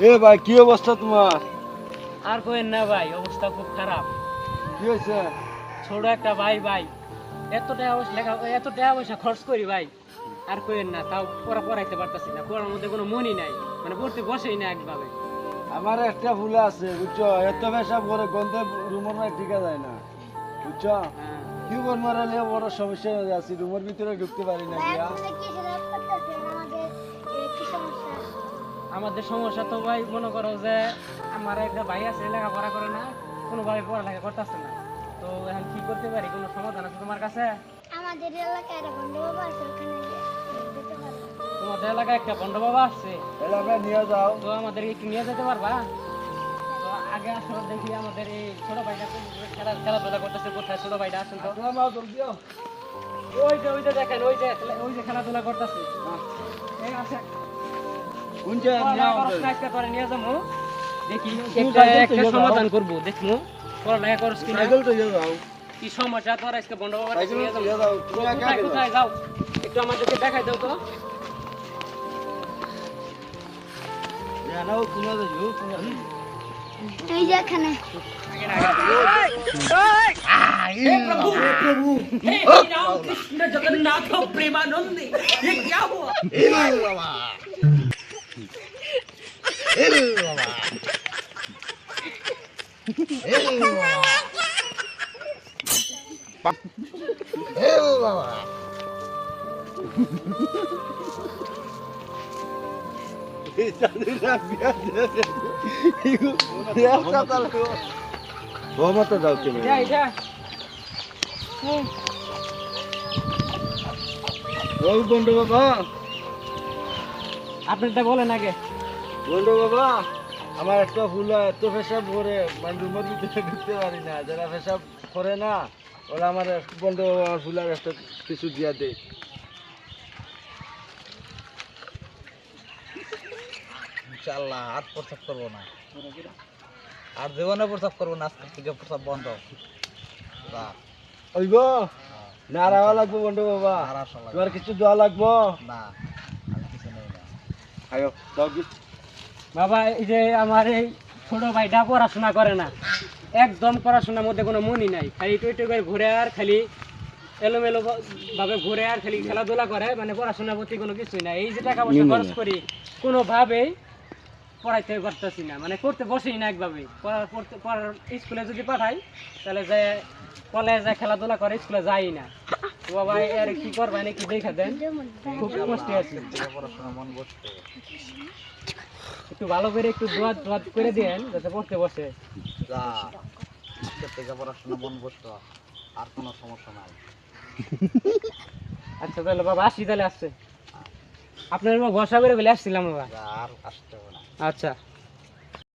এ ভাই কি অবস্থা তোমার? আর কোয়েন না ভাই, অবস্থা খুব খারাপ। কি হয়েছে? ছোট একটা ভাই ভাই, এত টাকা পয়সা খরচ করি ভাই, আর কোয়েন না, তাও পড়াইতে পারতাছি না। পড়ার মধ্যে কোনো মনই নাই, মানে পড়তে বসেই না একভাবে। আমার একটা ভুল আছে বুঝছো, এত পেশাব করে গন্ধে রুমের মধ্যে টিকা যায় না বুঝছো। হ্যাঁ। কি করবো রে, বড় সমস্যা হয়ে আছি, রুমের ভিতরে ঢুকতে পারি না গিয়া। আমাদের সমস্যা তো ভাই, মনে করো যে আমার একটা ভাই আছে লেখাপড়া করে না, কোনোভাবে পড়ালেখা করতেছে না। তো এখন কি করতে পারি, কোনো সমাধান আছে তোমার কাছে? আমাদের এলাকায় এরকম বাবা আছে, ওখানে যেতে পারো। তোমাদের এলাকায় একটা বন্ড বাবা আসছে, তাহলে আমরা নিয়ে যাও। তো আমাদের একটু নিয়ে যেতে পারবা? তো আগে আসলে দেখি আমাদের এই ছোট ভাইটা খেলাধুলা করতেছে, কোথায় ছোট ভাইটা আসেন তো। ওই যে দেখেন, ওই যে খেলাধুলা করতেছে। এই আসে। কোনটা নিয়ে আমাদের? একটা করে নিয়ে যাবো, দেখি একটা একটা সমাধান করবো, দেখবো পড়ালেখা করছ কিনা। সাইকেল তো নিয়ে যাও। কি সমস্যা তোর আজকে বন্ড বাবার কাছে সাইকেল নিয়ে তো যাবো। নিয়ে যাও। তুমি একা কোথায় গেলো। কোথায় যাও, একটু আমাদেরকে দেখাই দাও তো। জানাও কোনা যাইও, কোনা। এই যে এখানে कृष्ण जगन्नाथ प्रेमानंद, ये क्या हुआ? মতো যাও তুমি। ওই বন্ধু বাবা, আপনারটা বলেন আগে। বন্ধু বাবা, আমার একটা ভুল হয়, এত পেশাব করে মানে রুমের ভিতরে ঢুকতে পারি না। যারা পেশাব করে না ওরা আমার বন্ধু বাবা আমার ভুল আর একটা কিছু দিয়া দেয়। ইনশাআল্লাহ আর প্রস্তাব করবো না, আর জীবনে প্রস্তাব করবো না, আজকে থেকে প্রস্তাব বন্ধ। ওইব না রাওয়া লাগবো বন্ধু বাবা, আর আসা লাগবে তোমার কিছু দেওয়া লাগবো না, আমি কিছু নেই না। আয়ো দাও কি। বাবা, এই যে আমার এই ছোট ভাইটা পড়াশোনা করে না, একদম পড়াশোনার মধ্যে কোনো মনই নাই, খালি টই টই করে ঘুরে আর খালি এলোমেলো ভাবে ঘুরে আর খালি খেলাধুলা করে, মানে পড়াশোনার প্রতি কোনো কিছুই না। এই যে টাকা পয়সা খরচ করি, কোনোভাবেই পড়াইতে পারতেছি না, মানে পড়তে বসেই না একভাবে। স্কুলে যদি পাঠাই তাহলে যে কলেজে যায় খেলাধুলা করে, স্কুলে যাই না। তো বাবা এর কি করবে নাকি দেখা দেন, খুব কষ্টে আছি। পড়াশোনা মন বসতে একটু ভালো করে একটু দোয়া দোয়া করে দেন যাতে পড়তে বসে। যা, আজকে থেকে পড়াশোনা মন বসতো, আর কোনো সমস্যা নাই। আচ্ছা তাহলে বাবা আসি, তাহলে আসছে আপনার ভরসা করে বলে আসছিলাম বাবা। যা, আর আসতে হবে না। আচ্ছা।